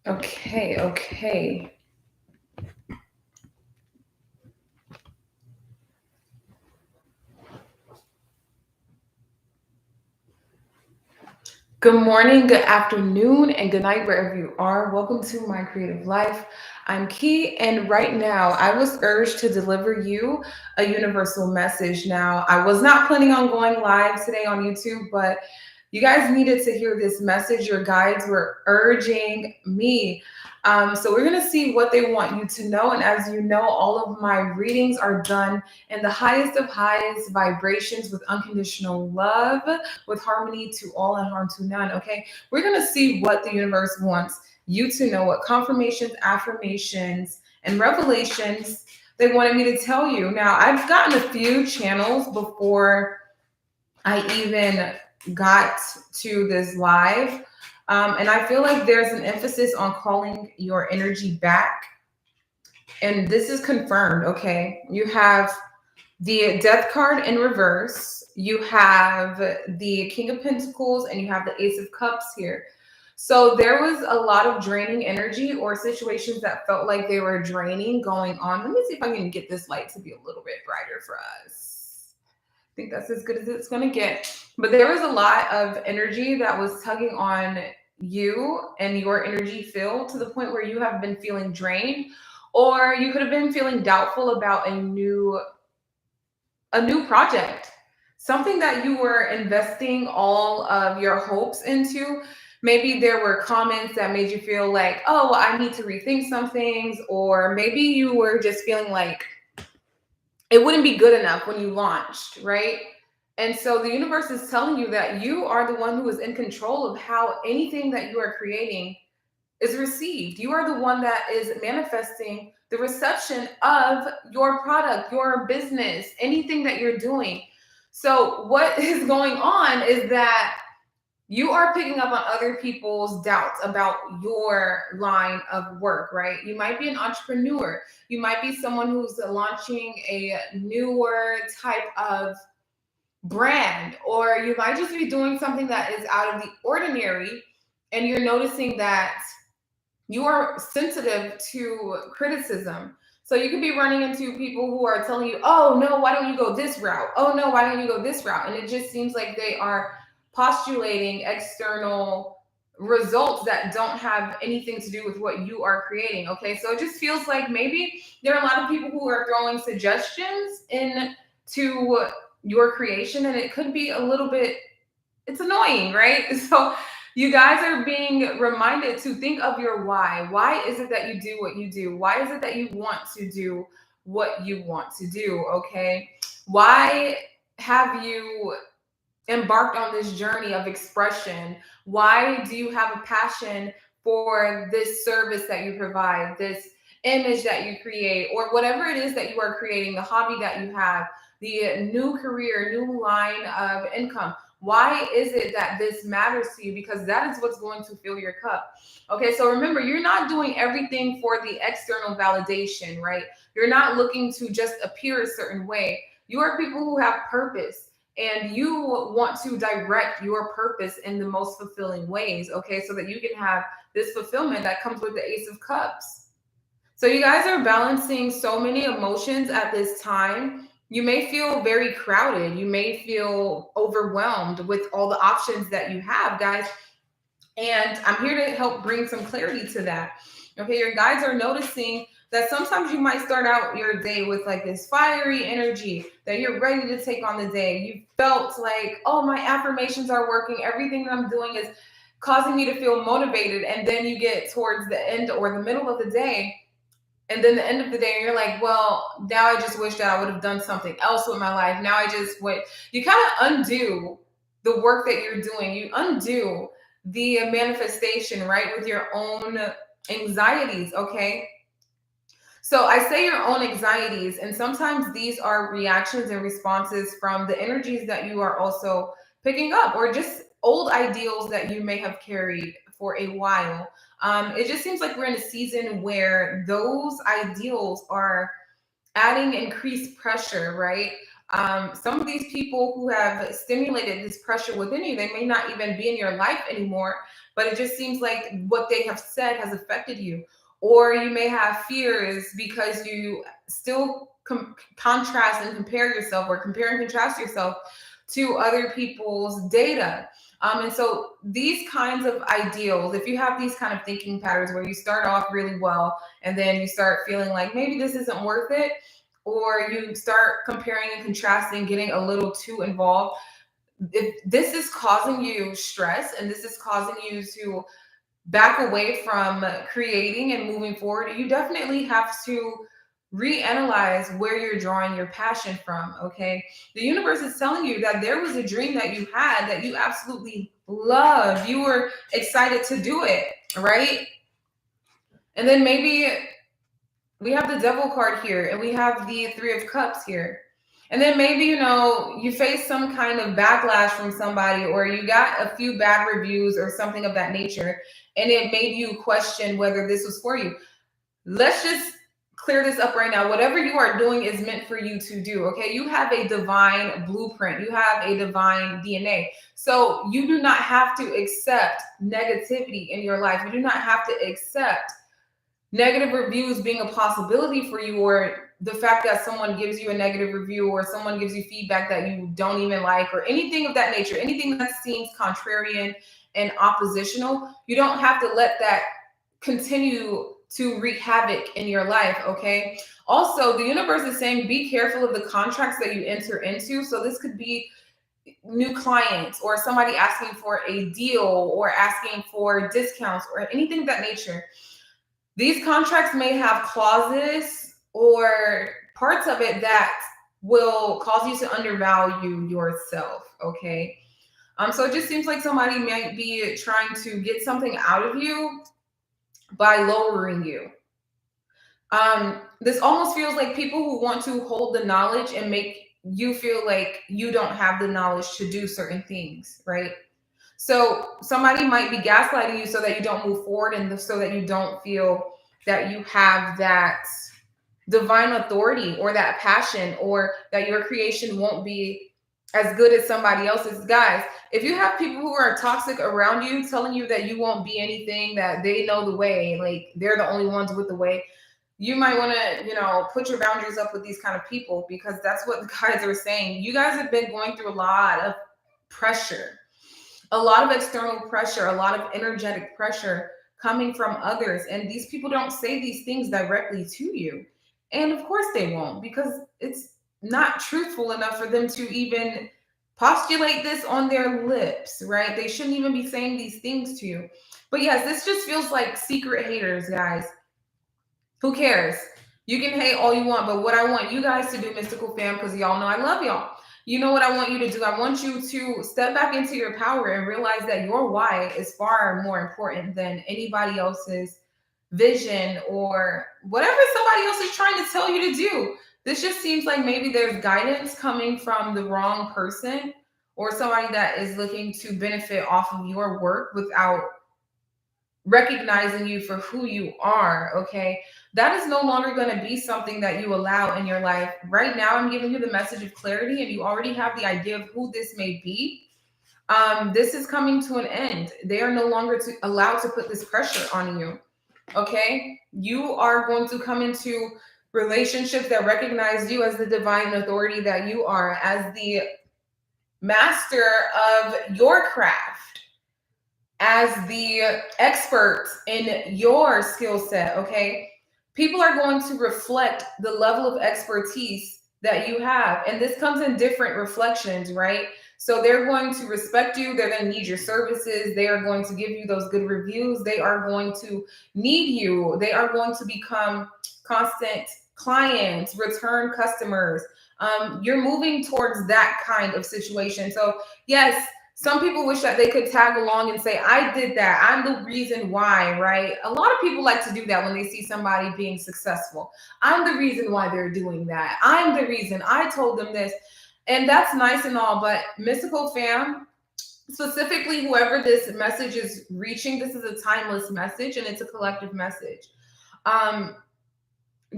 Okay. Good morning, good afternoon, and good night wherever you are. Welcome to my creative life. I'm Key, and right now I was urged to deliver you a universal message. Now, I was not planning on going live today on YouTube, but you guys needed to hear this message. Your guides were urging me. So, we're going to see what they want you to know. And as you know, all of my readings are done in the highest of highest vibrations with unconditional love, with harmony to all and harm to none. Okay, we're going to see what the universe wants you to know, what confirmations, affirmations, and revelations they wanted me to tell you. Now, I've gotten a few channels before I even got to this live. And I feel like there's an emphasis on calling your energy back. And this is confirmed, okay? You have the Death card in reverse. You have the King of Pentacles and you have the Ace of Cups here. So there was a lot of draining energy or situations that felt like they were draining going on. Let me see if I can get this light to be a little bit brighter for us. I think that's as good as it's going to get. But there was a lot of energy that was tugging on you and your energy field to the point where you have been feeling drained, or you could have been feeling doubtful about a new project, something that you were investing all of your hopes into. Maybe there were comments that made you feel like, oh, well, I need to rethink some things, or maybe you were just feeling like it wouldn't be good enough when you launched, right? And so the universe is telling you that you are the one who is in control of how anything that you are creating is received. You are the one that is manifesting the reception of your product, your business, anything that you're doing. So, what is going on is that you are picking up on other people's doubts about your line of work, right? You might be an entrepreneur. You might be someone who's launching a newer type of brand, or you might just be doing something that is out of the ordinary, and you're noticing that you are sensitive to criticism. So you could be running into people who are telling you, oh, no, why don't you go this route? Oh, no, why don't you go this route? And it just seems like they are postulating external results that don't have anything to do with what you are creating. Okay. So it just feels like maybe there are a lot of people who are throwing suggestions into your creation, and it could be a little bit, it's annoying, right? So you guys are being reminded to think of your why. Why is it that you do what you do? Why is it that you want to do what you want to do? Okay. Why have you embarked on this journey of expression? Why do you have a passion for this service that you provide, this image that you create, or whatever it is that you are creating, the hobby that you have, the new career, new line of income? Why is it that this matters to you? Because that is what's going to fill your cup. Okay, so remember, you're not doing everything for the external validation, right? You're not looking to just appear a certain way. You are people who have purpose, and you want to direct your purpose in the most fulfilling ways, okay, so that you can have this fulfillment that comes with the Ace of Cups. So you guys are balancing so many emotions at this time. You may feel very crowded. You may feel overwhelmed with all the options that you have, guys. And I'm here to help bring some clarity to that. Okay, your guides are noticing that sometimes you might start out your day with like this fiery energy that you're ready to take on the day. You felt like, oh, my affirmations are working. Everything that I'm doing is causing me to feel motivated. And then you get towards the end or the middle of the day, and then the end of the day, you're like, well, now I just wish that I would have done something else with my life. Now I just wait. You kind of undo the work that you're doing. You undo the manifestation, right? With your own anxieties, okay? So I say your own anxieties, and sometimes these are reactions and responses from the energies that you are also picking up, or just old ideals that you may have carried for a while. It just seems like we're in a season where those ideals are adding increased pressure, right? Some of these people who have stimulated this pressure within you, they may not even be in your life anymore, but it just seems like what they have said has affected you. Or you may have fears because you still contrast and compare yourself, or compare and contrast yourself to other people's data. And so these kinds of ideals, if you have these kind of thinking patterns where you start off really well and then you start feeling like maybe this isn't worth it, or you start comparing and contrasting, getting a little too involved, if this is causing you stress and this is causing you to back away from creating and moving forward, you definitely have to reanalyze where you're drawing your passion from. Okay, the universe is telling you that there was a dream that you had that you absolutely love, you were excited to do it, right? And then maybe we have the devil card here, and we have the three of cups here. And then maybe, you face some kind of backlash from somebody, or you got a few bad reviews or something of that nature, and it made you question whether this was for you. Let's just clear this up right now. Whatever you are doing is meant for you to do. Okay, you have a divine blueprint, you have a divine DNA. So you do not have to accept negativity in your life. You do not have to accept negative reviews being a possibility for you, or the fact that someone gives you a negative review, or someone gives you feedback that you don't even like, or anything of that nature, anything that seems contrarian and oppositional. You don't have to let that continue to wreak havoc in your life. Okay, also the universe is saying be careful of the contracts that you enter into. So this could be new clients, or somebody asking for a deal, or asking for discounts, or anything of that nature. These contracts may have clauses or parts of it that will cause you to undervalue yourself. Okay. So it just seems like somebody might be trying to get something out of you by lowering you. This almost feels like people who want to hold the knowledge and make you feel like you don't have the knowledge to do certain things, right? So somebody might be gaslighting you so that you don't move forward, and so that you don't feel that you have that divine authority or that passion, or that your creation won't be as good as somebody else's. Guys, if you have people who are toxic around you telling you that you won't be anything, that they know the way, like they're the only ones with the way, you might want to, put your boundaries up with these kind of people, because that's what the guys are saying. You guys have been going through a lot of pressure, a lot of external pressure, a lot of energetic pressure coming from others. And these people don't say these things directly to you. And of course they won't, because it's not truthful enough for them to even postulate this on their lips, right? They shouldn't even be saying these things to you. But yes, this just feels like secret haters, guys. Who cares? You can hate all you want, but what I want you guys to do, Mystical Fam, because y'all know I love y'all. You know what I want you to do? I want you to step back into your power and realize that your why is far more important than anybody else's vision, or whatever somebody else is trying to tell you to do. This just seems like maybe there's guidance coming from the wrong person, or somebody that is looking to benefit off of your work without recognizing you for who you are. Okay, that is no longer going to be something that you allow in your life. Right now I'm giving you the message of clarity, and you already have the idea of who this may be. This is coming to an end. They are no longer allowed to put this pressure on you. Okay, you are going to come into relationships that recognize you as the divine authority that you are, as the master of your craft, as the expert in your skill set. Okay, people are going to reflect the level of expertise that you have, and this comes in different reflections, right? So they're going to respect you, they're going to need your services, they are going to give you those good reviews, they are going to need you, they are going to become constant clients, return customers. You're moving towards that kind of situation. So yes, some people wish that they could tag along and say, I did that, I'm the reason why, right? A lot of people like to do that when they see somebody being successful. I'm the reason why they're doing that. I'm the reason, I told them this. And that's nice and all, but Mystical Fam, specifically whoever this message is reaching, this is a timeless message, and it's a collective message.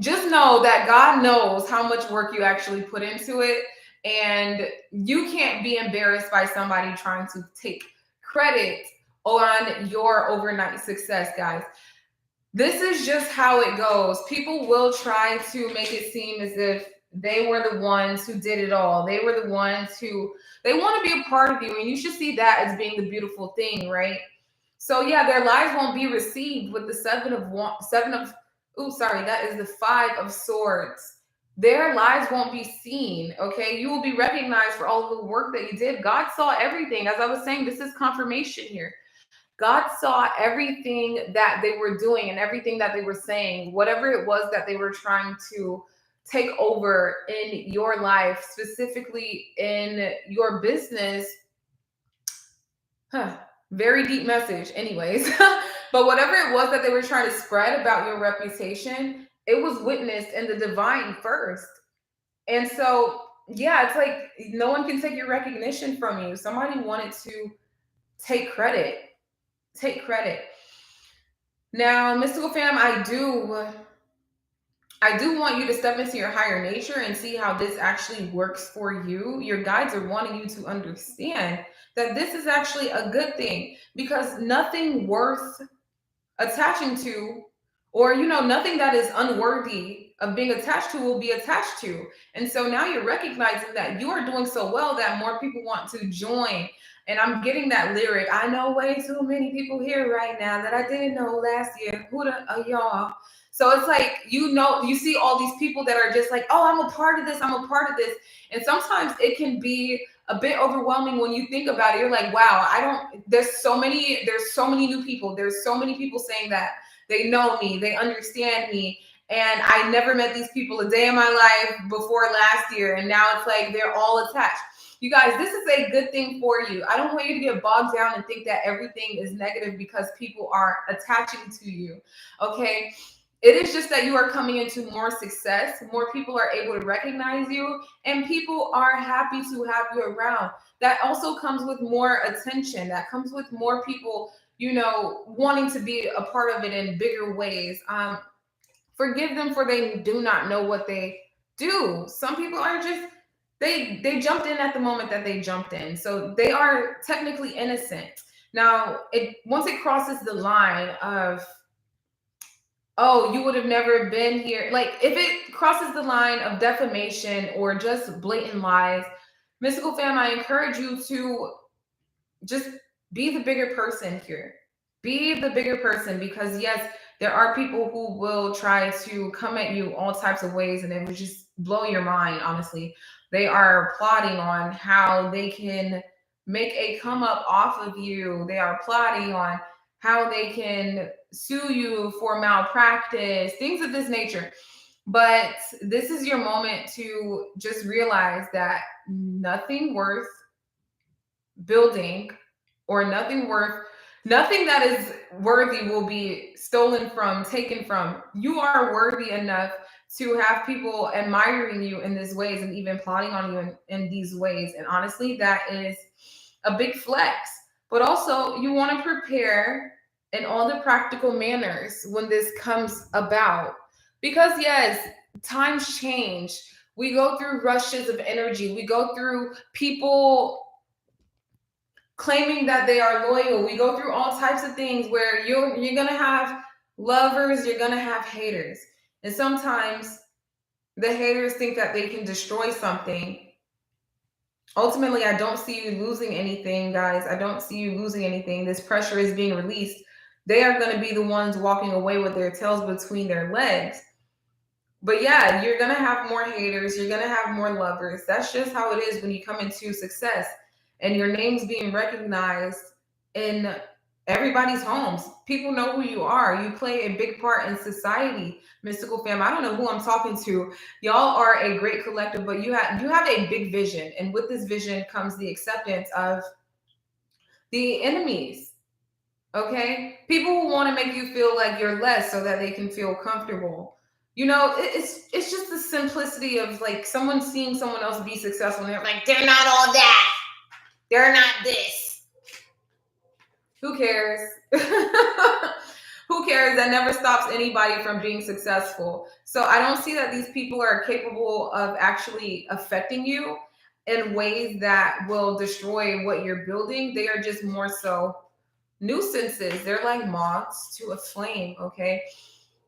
Just know that God knows how much work you actually put into it. And you can't be embarrassed by somebody trying to take credit on your overnight success, guys. This is just how it goes. People will try to make it seem as if they were the ones who did it all. They were the ones who they want to be a part of you, and you should see that as being the beautiful thing, right? So yeah, their lives won't be received with the that is the 5 of swords. Their lives won't be seen, okay? You will be recognized for all of the work that you did. God saw everything. As I was saying, this is confirmation here. God saw everything that they were doing and everything that they were saying, whatever it was that they were trying to take over in your life, specifically in your business. Huh. Very deep message, anyways. But whatever it was that they were trying to spread about your reputation, it was witnessed in the divine first. And so, yeah, it's like no one can take your recognition from you. Somebody wanted to take credit. Take credit. Now, Mystical Fam, I do want you to step into your higher nature and see how this actually works for you. Your guides are wanting you to understand that this is actually a good thing, because nothing worth attaching to, or nothing that is unworthy of being attached to will be attached to. And so now you're recognizing that you are doing so well that more people want to join. And I'm getting that lyric. I know way too many people here right now that I didn't know last year. Who the y'all? So it's like, you see all these people that are just like, oh, I'm a part of this. I'm a part of this. And sometimes it can be a bit overwhelming when you think about it. You're like, wow, there's so many new people. There's so many people saying that they know me, they understand me. And I never met these people a day in my life before last year. And now it's like they're all attached. You guys, this is a good thing for you. I don't want you to get bogged down and think that everything is negative because people are attaching to you. Okay. It is just that you are coming into more success. More people are able to recognize you, and people are happy to have you around. That also comes with more attention. That comes with more people, wanting to be a part of it in bigger ways. Forgive them, for they do not know what they do. Some people are just they jumped in at the moment that they jumped in, so they are technically innocent. Now, once it crosses the line of, oh, you would have never been here. Like, if it crosses the line of defamation or just blatant lies, Mystical Fam, I encourage you to just be the bigger person here. Be the bigger person, because yes, there are people who will try to come at you all types of ways, and it would just blow your mind, honestly. They are plotting on how they can make a come up off of you. They are plotting on how they can sue you for malpractice, things of this nature. But this is your moment to just realize that nothing worth building, or nothing that is worthy will be stolen from, taken from. You are worthy enough to have people admiring you in these ways and even plotting on you in these ways. And honestly, that is a big flex. But also, you want to prepare in all the practical manners when this comes about. Because yes, times change. We go through rushes of energy. We go through people claiming that they are loyal. We go through all types of things where you're gonna have lovers, you're gonna have haters. And sometimes the haters think that they can destroy something. Ultimately, I don't see you losing anything, guys. I don't see you losing anything. This pressure is being released. They are going to be the ones walking away with their tails between their legs. But yeah, you're going to have more haters. You're going to have more lovers. That's just how it is when you come into success and your name's being recognized in everybody's homes. People know who you are. You play a big part in society, Mystical Fam. I don't know who I'm talking to. Y'all are a great collective, but you have a big vision. And with this vision comes the acceptance of the enemies. Okay? People who want to make you feel like you're less so that they can feel comfortable. It's just the simplicity of like someone seeing someone else be successful and they're like, they're not all that. They're not this. Who cares? Who cares? That never stops anybody from being successful. So I don't see that these people are capable of actually affecting you. in ways that will destroy what you're building. They are just more so nuisances. They're like moths to a flame, okay?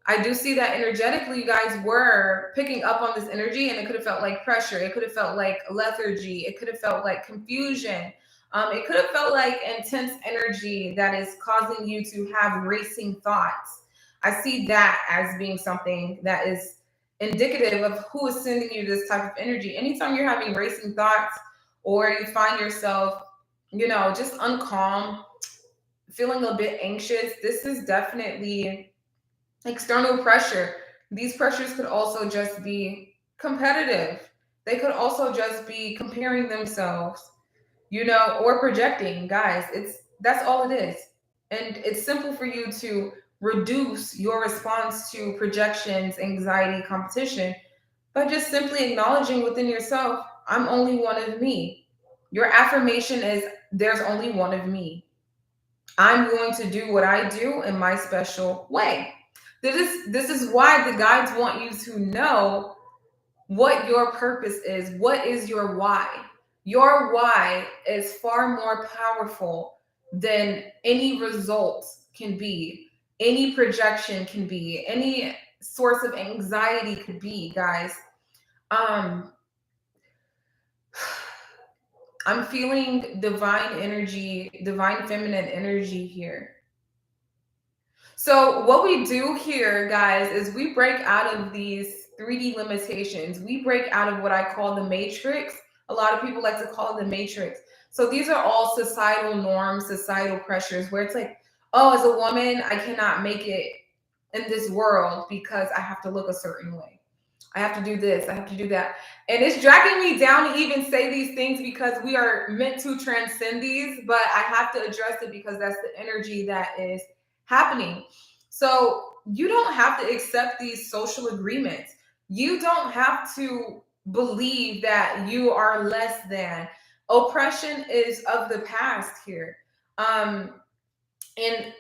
I do see that energetically you guys were picking up on this energy, and it could have felt like pressure. It could have felt like lethargy. It could have felt like confusion. It could have felt like intense energy that is causing you to have racing thoughts. I see that as being something that is indicative of who is sending you this type of energy. Anytime you're having racing thoughts or you find yourself, just uncalm, feeling a bit anxious, this is definitely external pressure. These pressures could also just be competitive. They could also just be comparing themselves, or projecting. Guys, that's all it is. And it's simple for you to reduce your response to projections, anxiety, competition by just simply acknowledging within yourself, I'm only one of me. Your affirmation is there's only one of me. I'm going to do what I do in my special way. This is why the guides want you to know what your purpose is. What is your why? Your why is far more powerful than any result can be, any projection can be, any source of anxiety could be, guys. Um, I'm feeling divine energy, divine feminine energy here. So what we do here, guys, is we break out of these 3D limitations. We break out of what I call the matrix. A lot of people like to call it the matrix. So these are all societal norms, societal pressures where it's like, oh, as a woman, I cannot make it in this world because I have to look a certain way. I have to do this, I have to do that. And it's dragging me down to even say these things because we are meant to transcend these, but I have to address it because that's the energy that is happening. So you don't have to accept these social agreements. You don't have to believe that you are less than. Oppression is of the past here. And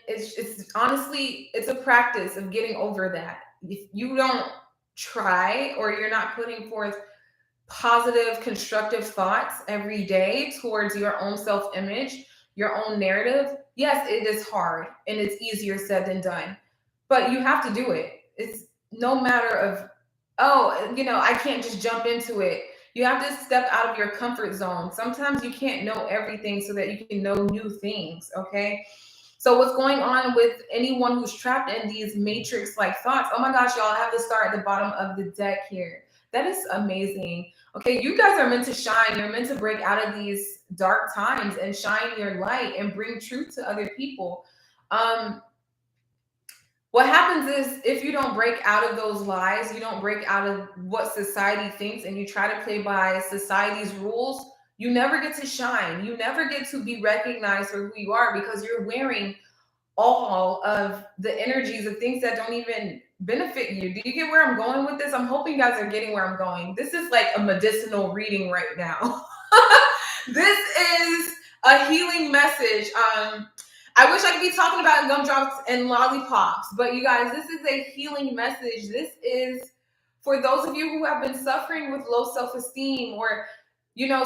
it's honestly, it's a practice of getting over that. If you don't try or you're not putting forth positive, constructive thoughts every day towards your own self image, your own narrative, yes, it is hard and it's easier said than done, but you have to do it. It's no matter of, oh, I can't just jump into it. You have to step out of your comfort zone. Sometimes you can't know everything so that you can know new things, okay? So what's going on with anyone who's trapped in these matrix like thoughts? Oh my gosh, y'all, I have to start at the bottom of the deck here. That is amazing. Okay, you guys are meant to shine. You're meant to break out of these dark times and shine your light and bring truth to other people. What happens is if you don't break out of those lies, you don't break out of what society thinks, and you try to play by society's rules, you never get to shine. You never get to be recognized for who you are because you're wearing all of the energies of things that don't even benefit you. Do you get where I'm going with this? I'm hoping you guys are getting where I'm going. This is like a medicinal reading right now. This is a healing message. I wish I could be talking about gumdrops and lollipops, but you guys, this is a healing message. This is for those of you who have been suffering with low self-esteem or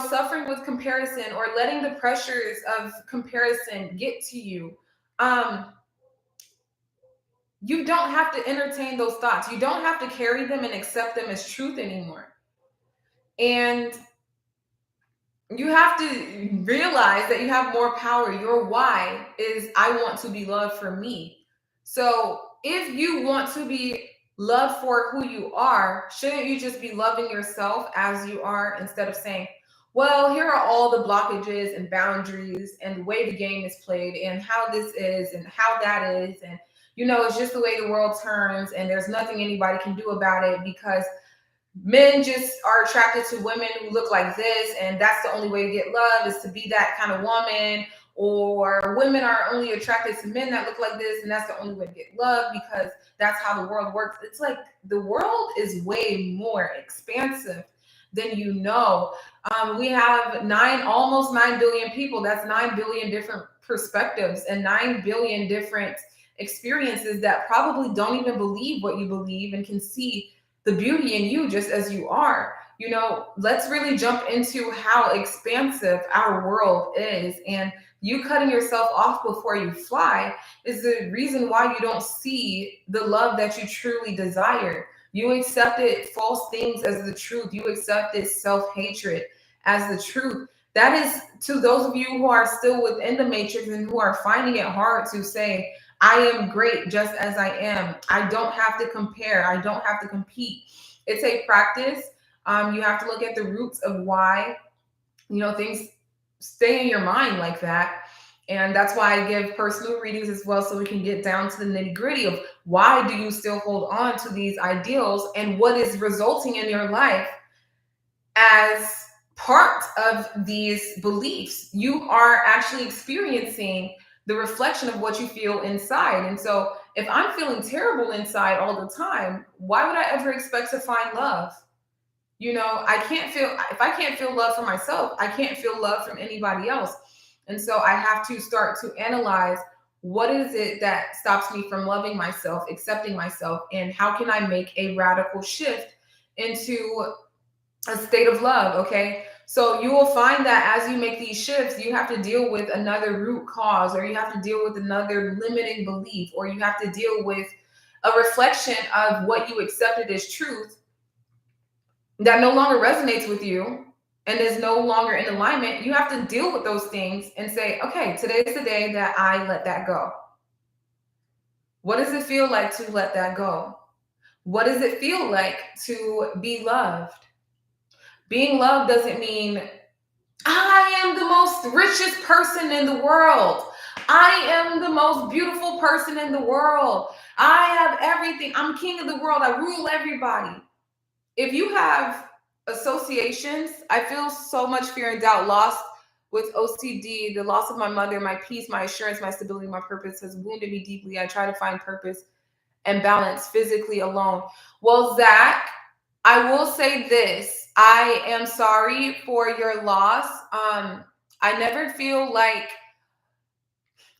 suffering with comparison or letting the pressures of comparison get to you. You don't have to entertain those thoughts. You don't have to carry them and accept them as truth anymore. And you have to realize that you have more power. Your why is I want to be loved for me. So if you want to be loved for who you are, shouldn't you just be loving yourself as you are instead of saying, well, here are all the blockages and boundaries and the way the game is played and how this is and how that is. And, it's just the way the world turns and there's nothing anybody can do about it because men just are attracted to women who look like this, and that's the only way to get love is to be that kind of woman. Or women are only attracted to men that look like this, and that's the only way to get love because that's how the world works. It's like the world is way more expansive than you know. We have almost 9 billion people. That's 9 billion different perspectives and 9 billion different experiences that probably don't even believe what you believe and can see the beauty in you just as you are. let's really jump into how expansive our world is. And you cutting yourself off before you fly is the reason why you don't see the love that you truly desire. You accepted false things as the truth. You accepted self hatred as the truth. That is to those of you who are still within the matrix and who are finding it hard to say, I am great just as I am. I don't have to compare. I don't have to compete. It's a practice. You have to look at the roots of why, things stay in your mind like that. And that's why I give personal readings as well, so we can get down to the nitty gritty of why do you still hold on to these ideals and what is resulting in your life as part of these beliefs. You are actually experiencing the reflection of what you feel inside. And so if I'm feeling terrible inside all the time, why would I ever expect to find love? If I can't feel love for myself, I can't feel love from anybody else. And so I have to start to analyze, what is it that stops me from loving myself, accepting myself, and how can I make a radical shift into a state of love? Okay. So you will find that as you make these shifts, you have to deal with another root cause, or you have to deal with another limiting belief, or you have to deal with a reflection of what you accepted as truth that no longer resonates with you and is no longer in alignment. You have to deal with those things and say, okay, today's the day that I let that go. What does it feel like to let that go? What does it feel like to be loved? Being loved doesn't mean I am the most richest person in the world. I am the most beautiful person in the world. I have everything. I'm king of the world. I rule everybody. If you have associations, I feel so much fear and doubt, lost with OCD, the loss of my mother, my peace, my assurance, my stability, my purpose has wounded me deeply. I try to find purpose and balance physically alone. Well, Zach, I will say this. I am sorry for your loss. I never feel like,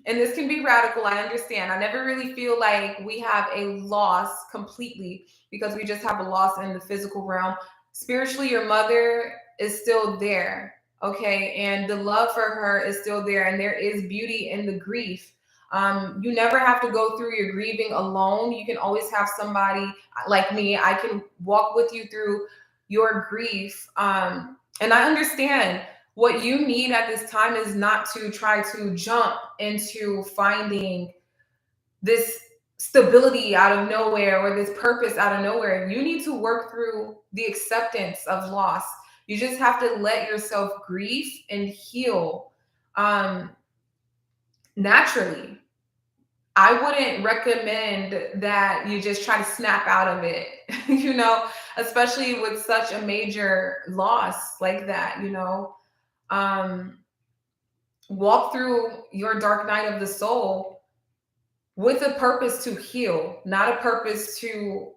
and this can be radical, I understand. I never really feel like we have a loss completely, because we just have a loss in the physical realm. Spiritually, your mother is still there, okay? And the love for her is still there, and there is beauty in the grief. You never have to go through your grieving alone. You can always have somebody like me. I can walk with you through your grief. And I understand what you need at this time is not to try to jump into finding this stability out of nowhere or this purpose out of nowhere. You need to work through the acceptance of loss. You just have to let yourself grieve and heal naturally. I wouldn't recommend that you just try to snap out of it, especially with such a major loss like that, um, walk through your dark night of the soul with a purpose to heal, not a purpose to,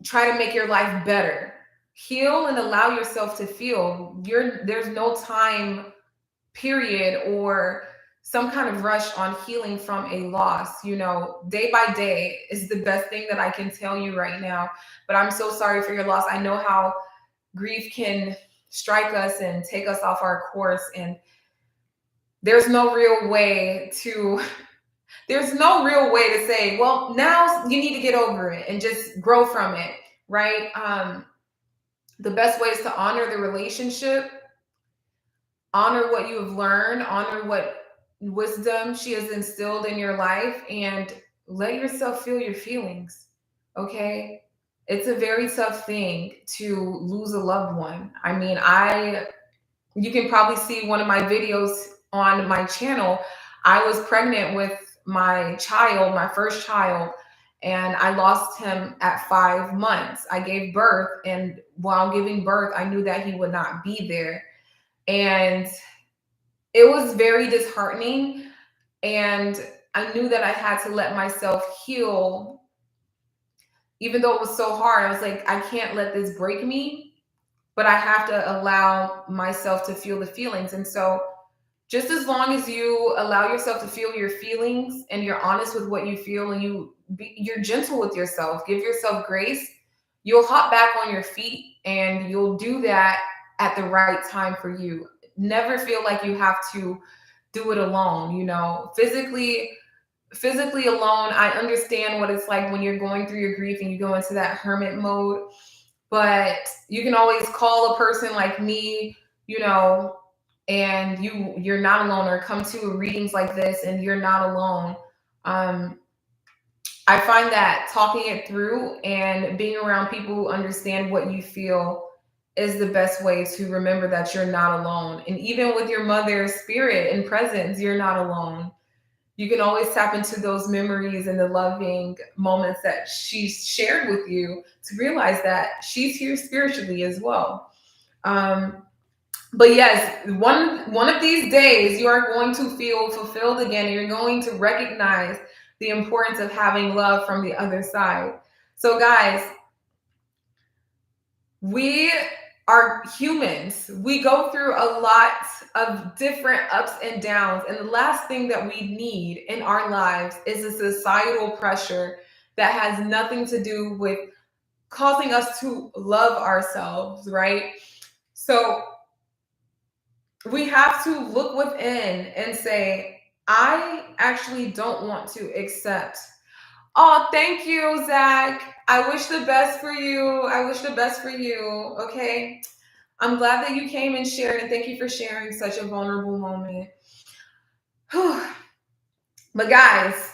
try to make your life better. Heal and allow yourself to feel. There's no time period or some kind of rush on healing from a loss. Day by day is the best thing that I can tell you right now. But I'm so sorry for your loss. I know how grief can strike us and take us off our course, and there's no real way to say, well, now you need to get over it and just grow from it, right? The best way is to honor the relationship, honor what you have learned, honor what wisdom she has instilled in your life, and let yourself feel your feelings. Okay? It's a very tough thing to lose a loved one. I mean, you can probably see one of my videos on my channel. I was pregnant with my child, my first child, and I lost him at 5 months. I gave birth, and while giving birth, I knew that he would not be there. And it was very disheartening. And I knew that I had to let myself heal. Even though it was so hard, I was like, I can't let this break me, but I have to allow myself to feel the feelings. And so just as long as you allow yourself to feel your feelings and you're honest with what you feel, and you're gentle with yourself, give yourself grace, you'll hop back on your feet and you'll do that at the right time for you. Never feel like you have to do it alone, physically alone. I understand what it's like when you're going through your grief and you go into that hermit mode, but you can always call a person like me, you know, and you're not alone, or come to readings like this and you're not alone. Um, I find that talking it through and being around people who understand what you feel is the best way to remember that you're not alone. And even with your mother's spirit and presence, you're not alone. You can always tap into those memories and the loving moments that she shared with you to realize that she's here spiritually as well. Um, but yes, one of these days you are going to feel fulfilled again, and you're going to recognize the importance of having love from the other side. So, guys, we are humans. We go through a lot of different ups and downs. And the last thing that we need in our lives is a societal pressure that has nothing to do with causing us to love ourselves, right? So we have to look within and say, I actually don't want to accept. Oh, thank you, Zach. I wish the best for you. I wish the best for you. Okay. I'm glad that you came and shared, and thank you for sharing such a vulnerable moment. Whew. But, guys,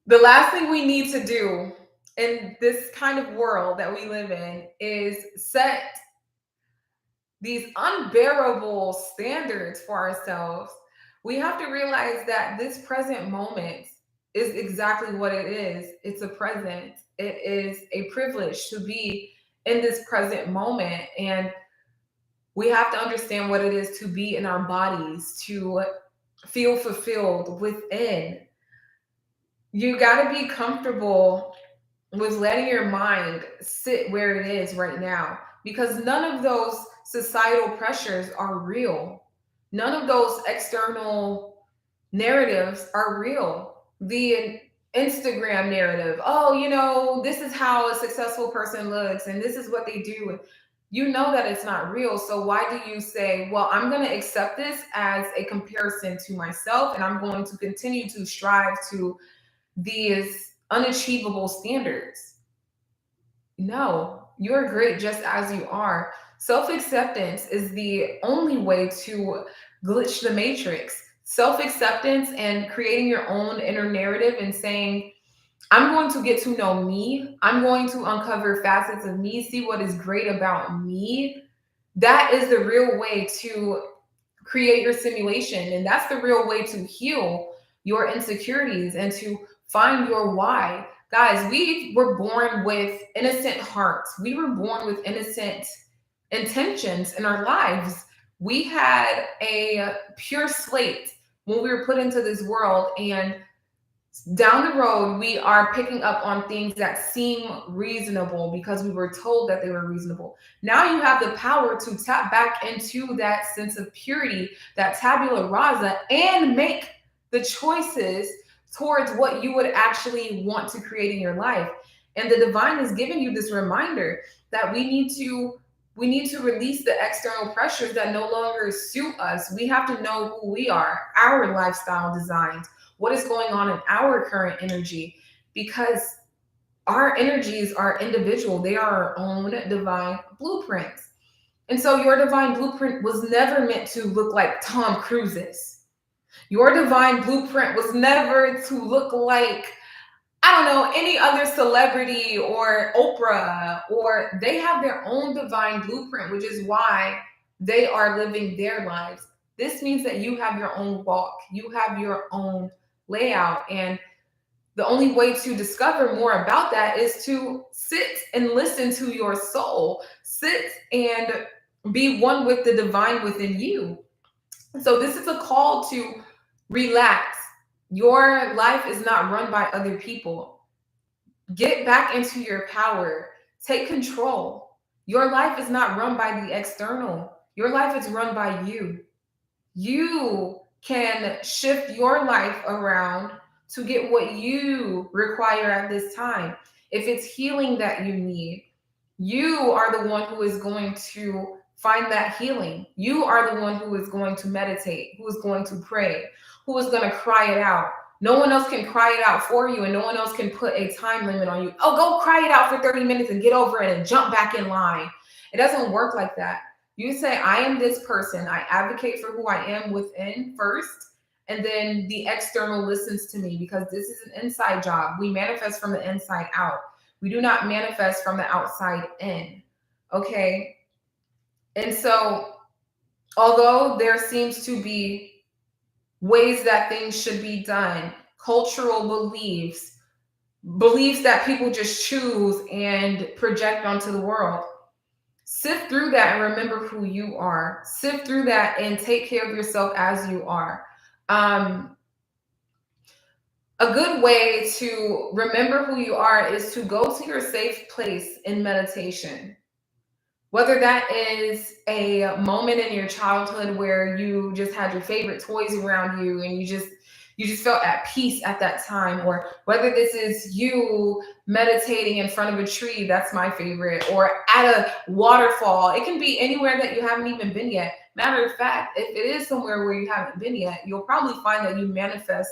the last thing we need to do in this kind of world that we live in is set these unbearable standards for ourselves. We have to realize that this present moment is exactly what it is. It's a present. It is a privilege to be in this present moment. And we have to understand what it is to be in our bodies, to feel fulfilled within. You got to be comfortable with letting your mind sit where it is right now, because none of those societal pressures are real. None of those external narratives are real. The Instagram narrative, oh, this is how a successful person looks and this is what they do. You know that it's not real. So why do you say, well, I'm going to accept this as a comparison to myself and I'm going to continue to strive to these unachievable standards? No, you're great just as you are. Self acceptance is the only way to glitch the matrix. Self acceptance and creating your own inner narrative and saying, I'm going to get to know me. I'm going to uncover facets of me, see what is great about me. That is the real way to create your simulation. And that's the real way to heal your insecurities and to find your why. Guys, we were born with innocent hearts. We were born with innocent intentions in our lives. We had a pure slate when we were put into this world, and down the road, we are picking up on things that seem reasonable because we were told that they were reasonable. Now you have the power to tap back into that sense of purity, that tabula rasa, and make the choices towards what you would actually want to create in your life. And the divine is giving you this reminder that we need to release the external pressures that no longer suit us. We have to know who we are, our lifestyle designs, what is going on in our current energy, because our energies are individual. They are our own divine blueprints. And so your divine blueprint was never meant to look like Tom Cruise's. Your divine blueprint was never to look like, I don't know, any other celebrity or Oprah, or they have their own divine blueprint, which is why they are living their lives. This means that you have your own walk, you have your own layout. And the only way to discover more about that is to sit and listen to your soul, sit and be one with the divine within you. So, this is a call to relax. Your life is not run by other people. Get back into your power. Take control. Your life is not run by the external. Your life is run by you. You can shift your life around to get what you require at this time. if it's healing that you need, you are the one who is going to find that healing. You are the one who is going to meditate, who is going to pray, who is going to cry it out. No one else can cry it out for you, and no one else can put a time limit on you. Oh, go cry it out for 30 minutes and get over it and jump back in line. It doesn't work like that. You say, I am this person. I advocate for who I am within first, and then the external listens to me, because this is an inside job. We manifest from the inside out. We do not manifest from the outside in. Okay. And so, although there seems to be ways that things should be done, cultural beliefs that people just choose and project onto the world, sift through that and remember who you are. Sift through that and take care of yourself as you are. A good way to remember who you are is to go to your safe place in meditation. Whether that is a moment in your childhood where you just had your favorite toys around you and you just felt at peace at that time, or whether this is you meditating in front of a tree, that's my favorite, or at a waterfall. It can be anywhere that you haven't even been yet. Matter of fact, if it is somewhere where you haven't been yet, you'll probably find that you manifest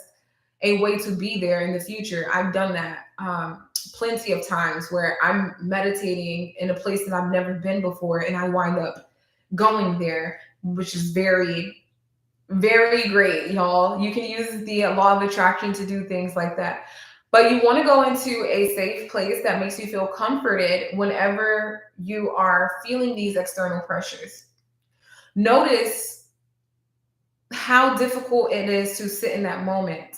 a way to be there in the future. I've done that plenty of times, where I'm meditating in a place that I've never been before, and I wind up going there, which is very, very great, y'all. You can use the law of attraction to do things like that. But you want to go into a safe place that makes you feel comforted whenever you are feeling these external pressures. Notice how difficult it is to sit in that moment.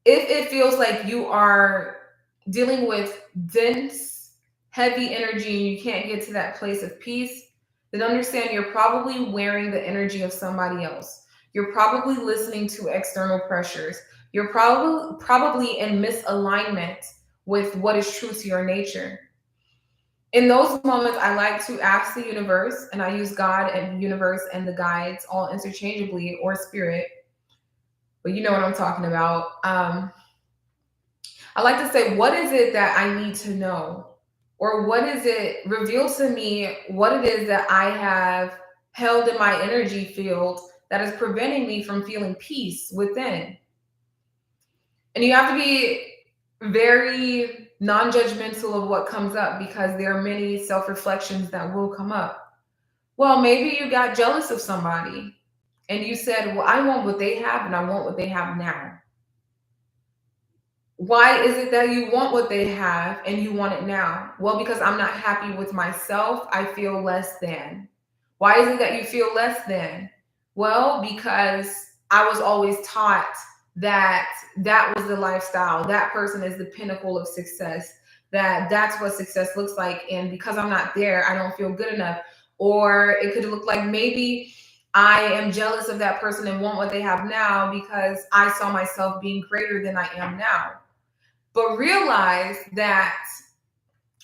If it feels like you are dealing with dense, heavy energy and you can't get to that place of peace, then understand you're probably wearing the energy of somebody else. You're probably listening to external pressures. You're probably in misalignment with what is true to your nature. In those moments, I like to ask the universe, and I use God and universe and the guides all interchangeably, or spirit, but you know what I'm talking about. I like to say, what is it that I need to know? Or what is it, reveal to me what it is that I have held in my energy field that is preventing me from feeling peace within. And you have to be very non-judgmental of what comes up, because there are many self-reflections that will come up. Well, maybe you got jealous of somebody and you said, well, I want what they have and I want what they have now. Why is it that you want what they have and you want it now? Well, because I'm not happy with myself. I feel less than. Why is it that you feel less than? Well, because I was always taught that that was the lifestyle. That person is the pinnacle of success. That's what success looks like. And because I'm not there, I don't feel good enough. Or it could look like maybe I am jealous of that person and want what they have now because I saw myself being greater than I am now. But realize that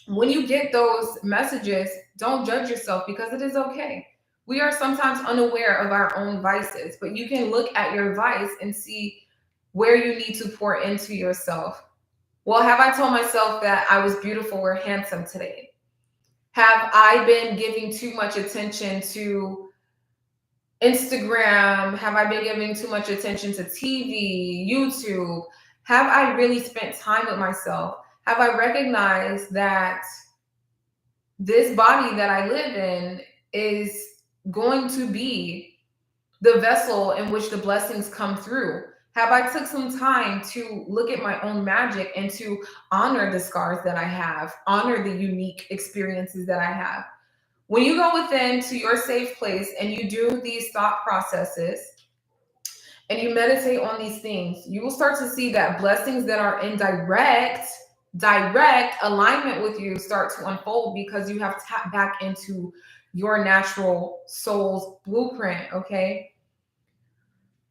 when you get those messages, don't judge yourself, because it is okay. We are sometimes unaware of our own vices, but you can look at your vice and see where you need to pour into yourself. Well, have I told myself that I was beautiful or handsome today? Have I been giving too much attention to Instagram? Have I been giving too much attention to TV, YouTube? Have I really spent time with myself? Have I recognized that this body that I live in is going to be the vessel in which the blessings come through? Have I took some time to look at my own magic and to honor the scars that I have, honor the unique experiences that I have? When you go within to your safe place and you do these thought processes and you meditate on these things, you will start to see that blessings that are in direct alignment with you start to unfold, because you have tapped back into your natural soul's blueprint. Okay.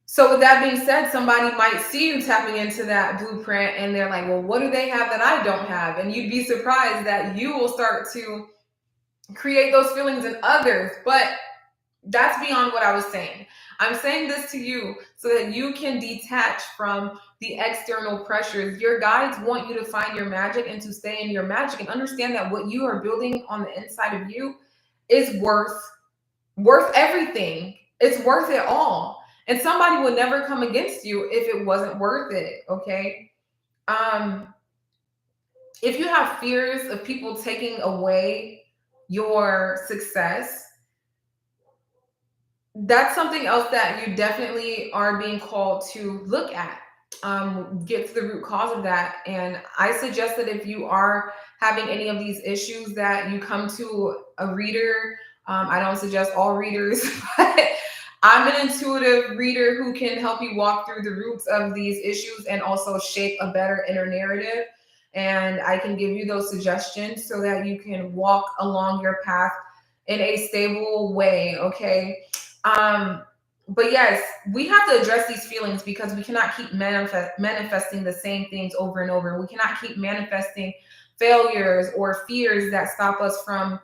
So with that being said, somebody might see you tapping into that blueprint and they're like, well, what do they have that I don't have? And you'd be surprised that you will start to create those feelings in others. But that's beyond what I was saying. I'm saying this to you so that you can detach from the external pressures. Your guides want you to find your magic and to stay in your magic and understand that what you are building on the inside of you is worth everything. It's worth it all. And somebody would never come against you if it wasn't worth it, okay? Um if you have fears of people taking away your success, that's something else that you definitely are being called to look at. Get to the root cause of that. And I suggest that if you are having any of these issues, that you come to a reader. I don't suggest all readers, but I'm an intuitive reader who can help you walk through the roots of these issues and also shape a better inner narrative. And I can give you those suggestions so that you can walk along your path in a stable way. Okay. Um, but yes, we have to address these feelings because we cannot keep manifesting the same things over and over. We cannot keep manifesting failures or fears that stop us from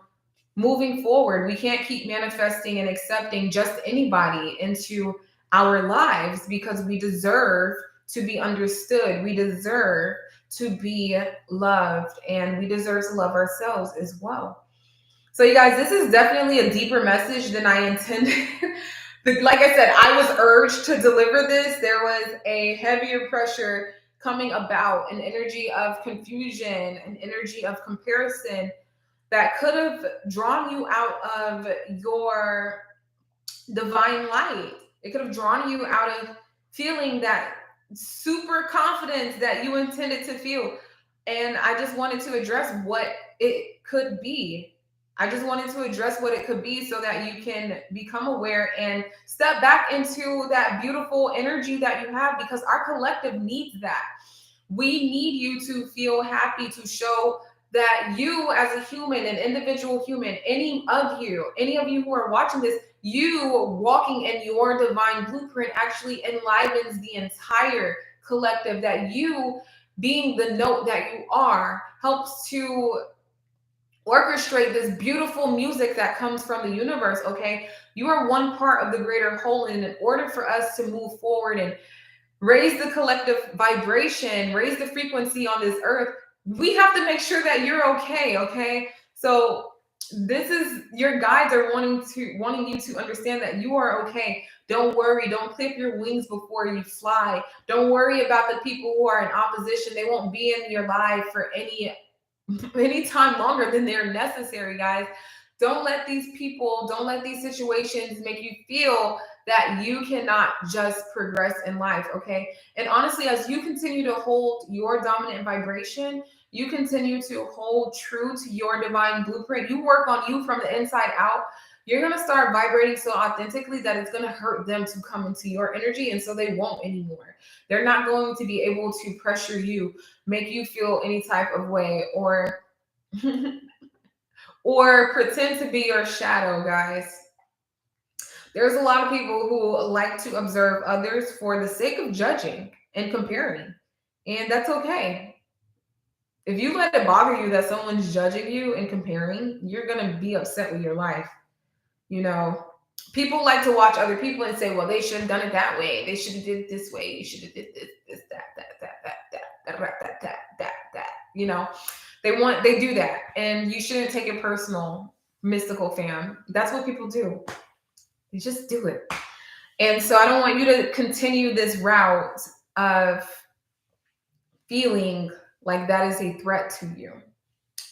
moving forward. We can't keep manifesting and accepting just anybody into our lives because we deserve to be understood. We deserve to be loved and we deserve to love ourselves as well. So, you guys, this is definitely a deeper message than I intended. But like I said, I was urged to deliver this. There was a heavier pressure coming about, an energy of confusion, an energy of comparison that could have drawn you out of your divine light. It could have drawn you out of feeling that super confidence that you intended to feel. And I just wanted to address what it could be. I just wanted to address what it could be so that you can become aware and step back into that beautiful energy that you have because our collective needs that. We need you to feel happy, to show that you as a human, an individual human, any of you who are watching this, you walking in your divine blueprint actually enlivens the entire collective. That you being the note that you are helps to orchestrate this beautiful music that comes from the universe. Okay, you are one part of the greater whole, and in order for us to move forward and raise the collective vibration, raise the frequency on this earth, we have to make sure that you're okay. Okay. So this is your guides are wanting you to understand that you are okay. Don't worry. Don't clip your wings before you fly. Don't worry about the people who are in opposition. They won't be in your life for any time longer than they're necessary, guys. Don't let these situations make you feel that you cannot just progress in life, okay? And honestly, as you continue to hold your dominant vibration, you continue to hold true to your divine blueprint, you work on you from the inside out, you're going to start vibrating so authentically that it's going to hurt them to come into your energy. And so they won't anymore. They're not going to be able to pressure you, make you feel any type of way, or or pretend to be your shadow, guys. There's a lot of people who like to observe others for the sake of judging and comparing. And that's okay. If you let it bother you that someone's judging you and comparing, you're going to be upset with your life. You know, people like to watch other people and say, well, they should have done it that way. They should have did it this way. You should have did this, that. You know, they do that. And you shouldn't take it personal, mystical fam. That's what people do. You just do it. And so I don't want you to continue this route of feeling like that is a threat to you.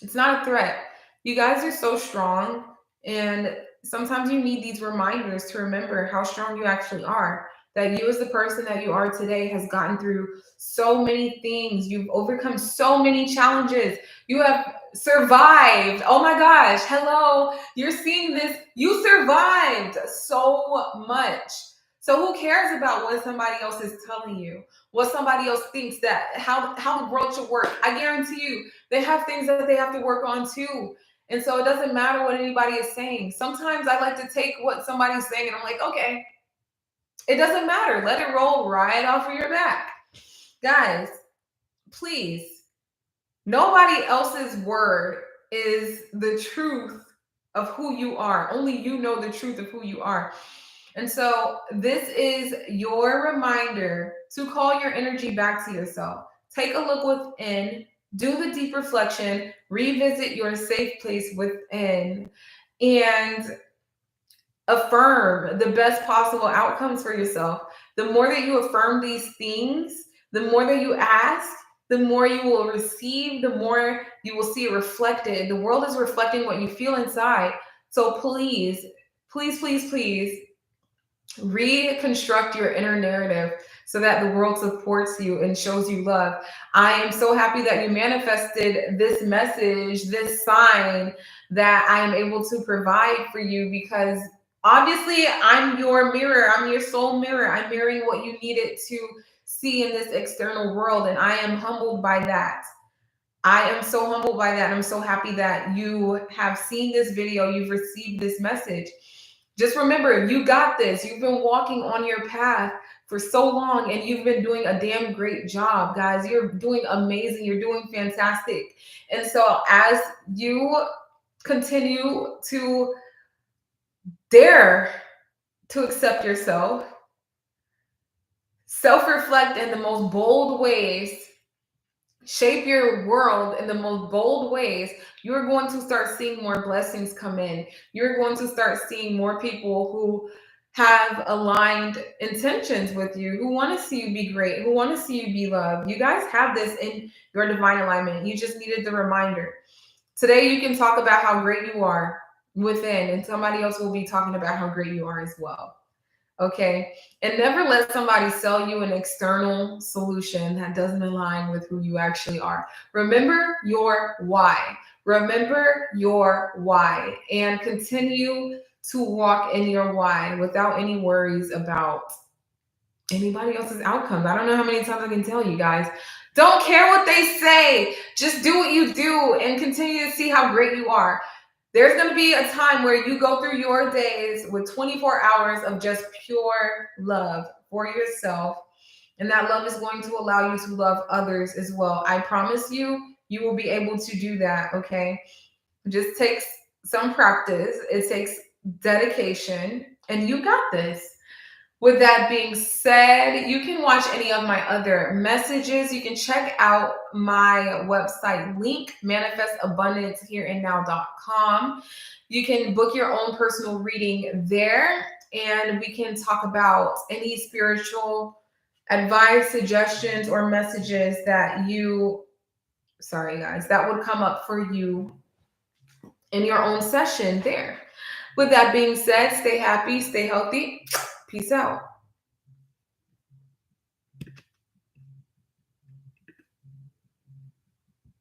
It's not a threat. You guys are so strong. And sometimes you need these reminders to remember how strong you actually are. That you, as the person that you are today, has gotten through so many things. You've overcome so many challenges. You have survived. Oh my gosh. Hello. You're seeing this. You survived so much. So who cares about what somebody else is telling you? What somebody else thinks that how the world should work? I guarantee you they have things that they have to work on too. And so it doesn't matter what anybody is saying. Sometimes I like to take what somebody's saying and I'm like, okay, it doesn't matter. Let it roll right off of your back. Guys, please, nobody else's word is the truth of who you are. Only you know the truth of who you are. And so this is your reminder to call your energy back to yourself. Take a look within, do the deep reflection, revisit your safe place within, and affirm the best possible outcomes for yourself. The more that you affirm these things, the more that you ask, the more you will receive, the more you will see it reflected. The world is reflecting what you feel inside. So please, please, please, please reconstruct your inner narrative so that the world supports you and shows you love. I am so happy that you manifested this message, this sign that I am able to provide for you, because obviously I'm your mirror. I'm your soul mirror. I'm mirroring what you needed to see in this external world. And I am humbled by that. I am so humbled by that. I'm so happy that you have seen this video, you've received this message. Just remember, you got this. You've been walking on your path for so long and you've been doing a damn great job, guys. You're doing amazing. You're doing fantastic. And so as you continue to dare to accept yourself, self-reflect in the most bold ways, shape your world in the most bold ways, you're going to start seeing more blessings come in. You're going to start seeing more people who have aligned intentions with you, who want to see you be great, who want to see you be loved. You guys have this in your divine alignment. You just needed the reminder. Today, you can talk about how great you are within, and somebody else will be talking about how great you are as well. Okay. And never let somebody sell you an external solution that doesn't align with who you actually are. Remember your why. Remember your why and continue to walk in your why without any worries about anybody else's outcomes. I don't know how many times I can tell you guys. Don't care what they say. Just do what you do and continue to see how great you are. There's going to be a time where you go through your days with 24 hours of just pure love for yourself. And that love is going to allow you to love others as well. I promise you, you will be able to do that. Okay. It just takes some practice. It takes dedication, and you got this. With that being said, you can watch any of my other messages. You can check out my website link, manifestabundancehereinnow.com. You can book your own personal reading there, and we can talk about any spiritual advice, suggestions, or messages that that would come up for you in your own session there. With that being said, stay happy, stay healthy. Peace out.